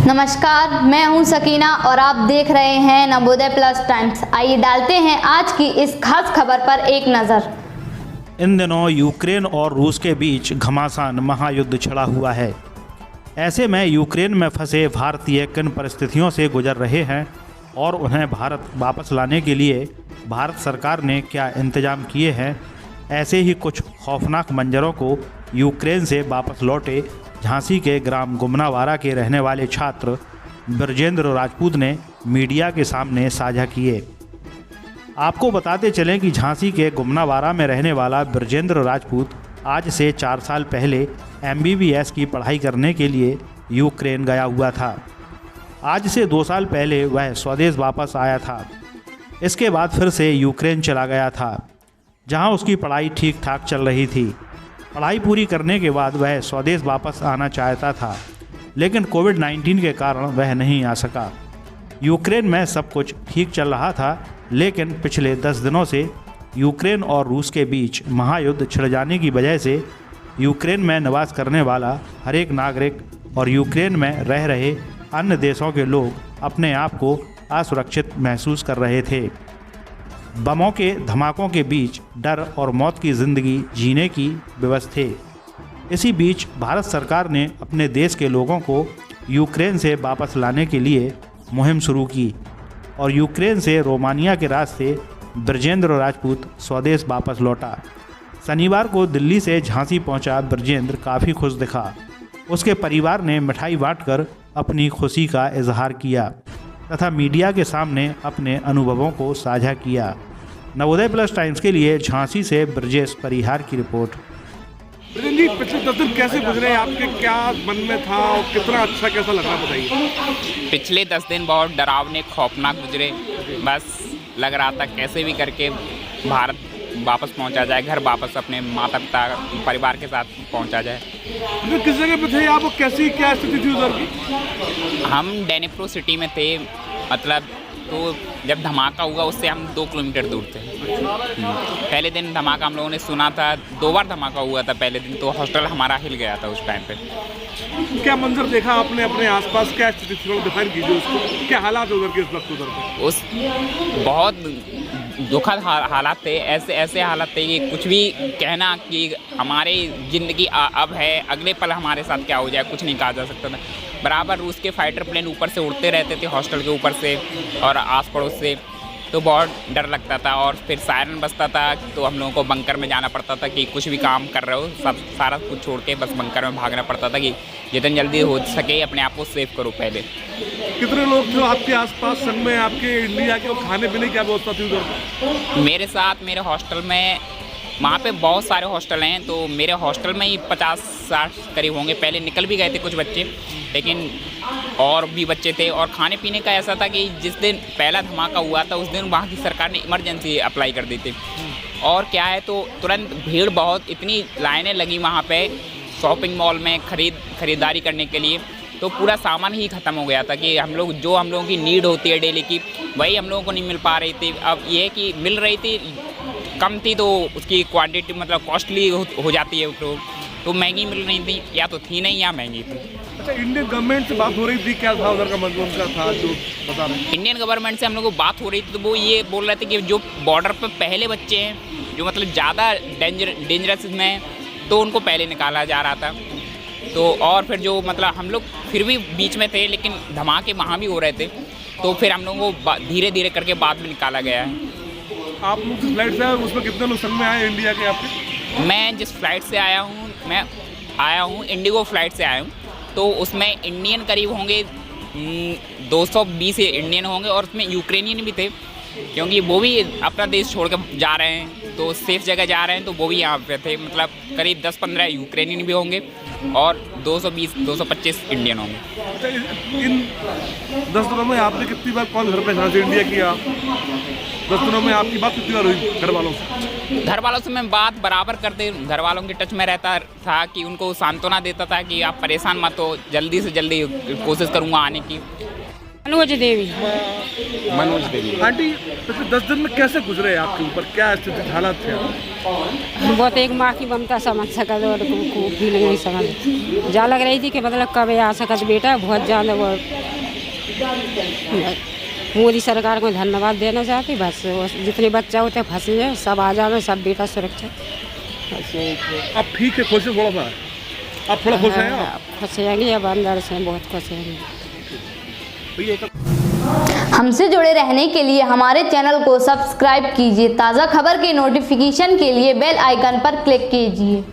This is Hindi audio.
नमस्कार, मैं हूं सकीना और आप देख रहे हैं नवोदय प्लस टाइम्स। आइए डालते हैं आज की इस खास खबर पर एक नज़र। इन दिनों यूक्रेन और रूस के बीच घमासान महायुद्ध छिड़ा हुआ है। ऐसे में यूक्रेन में फंसे भारतीय किन परिस्थितियों से गुजर रहे हैं और उन्हें भारत वापस लाने के लिए भारत सरकार ने क्या इंतजाम किए हैं, ऐसे ही कुछ खौफनाक मंजरों को यूक्रेन से वापस लौटे झांसी के ग्राम गुमनावारा के रहने वाले छात्र ब्रजेंद्र राजपूत ने मीडिया के सामने साझा किए। आपको बताते चलें कि झांसी के गुमनावारा में रहने वाला ब्रजेंद्र राजपूत आज से 4 साल पहले MBBS की पढ़ाई करने के लिए यूक्रेन गया हुआ था। आज से 2 साल पहले वह स्वदेश वापस आया था। इसके बाद फिर से यूक्रेन चला गया था, जहां उसकी पढ़ाई ठीक ठाक चल रही थी। पढ़ाई पूरी करने के बाद वह स्वदेश वापस आना चाहता था, लेकिन कोविड-19 के कारण वह नहीं आ सका। यूक्रेन में सब कुछ ठीक चल रहा था, लेकिन पिछले 10 दिनों से यूक्रेन और रूस के बीच महायुद्ध छिड़ जाने की वजह से यूक्रेन में निवास करने वाला हर एक नागरिक और यूक्रेन में रह रहे अन्य देशों के लोग अपने आप को असुरक्षित महसूस कर रहे थे। बमों के धमाकों के बीच डर और मौत की ज़िंदगी जीने की विवश थे। इसी बीच भारत सरकार ने अपने देश के लोगों को यूक्रेन से वापस लाने के लिए मुहिम शुरू की और यूक्रेन से रोमानिया के रास्ते ब्रजेंद्र राजपूत स्वदेश वापस लौटा। शनिवार को दिल्ली से झांसी पहुंचा ब्रजेंद्र काफ़ी खुश दिखा। उसके परिवार ने मिठाई बांटकर अपनी खुशी का इजहार किया तथा मीडिया के सामने अपने अनुभवों को साझा किया। नवोदय प्लस टाइम्स के लिए झांसी से ब्रजेश परिहार की रिपोर्ट। जी, पिछले 10 दिन कैसे गुजरे आपके, क्या मन में था और कितना अच्छा कैसा लगा बताइए। पिछले 10 दिन बहुत डरावने खौफनाक गुजरे। बस लग रहा था कैसे भी करके भारत वापस पहुंचा जाए, घर वापस अपने माता पिता परिवार के साथ पहुंचा जाए। तो किस जगह पे थे आप, कैसी क्या स्थिति थी उधर की? हम डेनिप्रो सिटी में थे, मतलब तो जब धमाका हुआ उससे हम 2 किलोमीटर दूर थे। पहले दिन धमाका हम लोगों ने सुना था, 2 बार धमाका हुआ था पहले दिन, तो हॉस्टल हमारा हिल गया था उस टाइम पे। क्या मंजर देखा आपने अपने आसपास, क्या स्थिति थी, डिफाइन कीजिए उसको, क्या हालात उधर के इस वक्त उधर पे? उस बहुत दुखद हालात थे। ऐसे हालात थे कि कुछ भी कहना कि हमारी ज़िंदगी अब है, अगले पल हमारे साथ क्या हो जाए कुछ नहीं कहा जा सकता था। बराबर रूस के फाइटर प्लेन ऊपर से उड़ते रहते थे हॉस्टल के ऊपर से और आस पड़ोस से, तो बहुत डर लगता था। और फिर सायरन बजता था तो हम लोगों को बंकर में जाना पड़ता था कि कुछ भी काम कर रहे हो सब सारा कुछ छोड़ के बस बंकर में भागना पड़ता था कि जितनी जल्दी हो सके अपने आप को सेव करो। पहले कितने लोग थे आपके आसपास संग में, आपके इंडिया के, और खाने पीने की क्या व्यवस्था थी उधर? मेरे साथ मेरे हॉस्टल में, वहाँ पे बहुत सारे हॉस्टल हैं, तो मेरे हॉस्टल में ही 50-60 करीब होंगे। पहले निकल भी गए थे कुछ बच्चे, लेकिन और भी बच्चे थे। और खाने पीने का ऐसा था कि जिस दिन पहला धमाका हुआ था उस दिन वहाँ की सरकार ने इमरजेंसी अप्लाई कर दी थी। और क्या है तो तुरंत भीड़ बहुत, इतनी लाइनें लगी वहाँ पे शॉपिंग मॉल में खरीदारी करने के लिए, तो पूरा सामान ही ख़त्म हो गया था कि हम लोगों की नीड होती है डेली की, वही हम लोगों को नहीं मिल पा रही थी। अब ये कि मिल रही थी कम थी तो उसकी क्वांटिटी मतलब कॉस्टली हो जाती है, तो महंगी मिल रही थी, या तो थी नहीं या महंगी थी। अच्छा, इंडियन गवर्नमेंट से बात हो रही थी, क्या था उधर का मतलब क्या था जो बता रहे हैं? इंडियन गवर्नमेंट से हम लोग को बात हो रही थी, तो वो ये बोल रहे थे कि जो बॉर्डर पर पहले बच्चे हैं जो मतलब ज़्यादा डेंजरस में, तो उनको पहले निकाला जा रहा था। तो और फिर जो मतलब हम लोग फिर भी बीच में थे, लेकिन धमाके वहाँ भी हो रहे थे, तो फिर हम लोगों को धीरे धीरे करके बाद में निकाला गया है। आप लोग जिस फ्लाइट से आए उसमें कितने लोग संग में आए इंडिया के आपके? मैं जिस फ्लाइट से आया हूँ इंडिगो फ्लाइट से आया हूँ, तो उसमें इंडियन करीब होंगे 220 इंडियन होंगे, और उसमें यूक्रेनियन भी थे, क्योंकि वो भी अपना देश छोड़ कर जा रहे हैं, तो सेफ जगह जा रहे हैं, तो वो भी यहाँ पे थे। मतलब करीब 10-15 यूक्रेनियन भी होंगे और 220-225 इंडियन होंगे। अच्छा, इन 10 दिनों में आपने कितनी बार कॉल घर पे जहाँ से इंडिया किया? 10 दिनों में आपकी बात कितनी बार हुई घर वालों से? घर वालों से मैं बात बराबर करते, घर वालों के टच में रहता था कि उनको सांत्वना देता था कि आप परेशान मत हो, जल्दी से जल्दी कोशिश करूँगा आने की। मनोज देवी। मनोज देवी। आंटी पिछले 10 दिन में कैसे गुजरे आपके ऊपर, क्या स्थिति हालात थे? बहुत एक माँ की ममता समझ सकत और को फीलिंग नहीं समझ जा लग रही थी कि मतलब कब आ सकत बेटा। बहुत ज़्यादा वो मोदी सरकार को धन्यवाद देना चाहती। बस जितने बच्चा होते फंसे हैं सब आ जाना, सब बेटा सुरक्षित। आप ठीक है, खुश हैं थोड़ा सा? आप थोड़ा खुश हैं? आप खुश रहेंगे अब अंदर से बहुत खुश रहेंगे। हमसे जुड़े रहने के लिए हमारे चैनल को सब्सक्राइब कीजिए। ताज़ा खबर की नोटिफिकेशन के लिए बेल आइकन पर क्लिक कीजिए।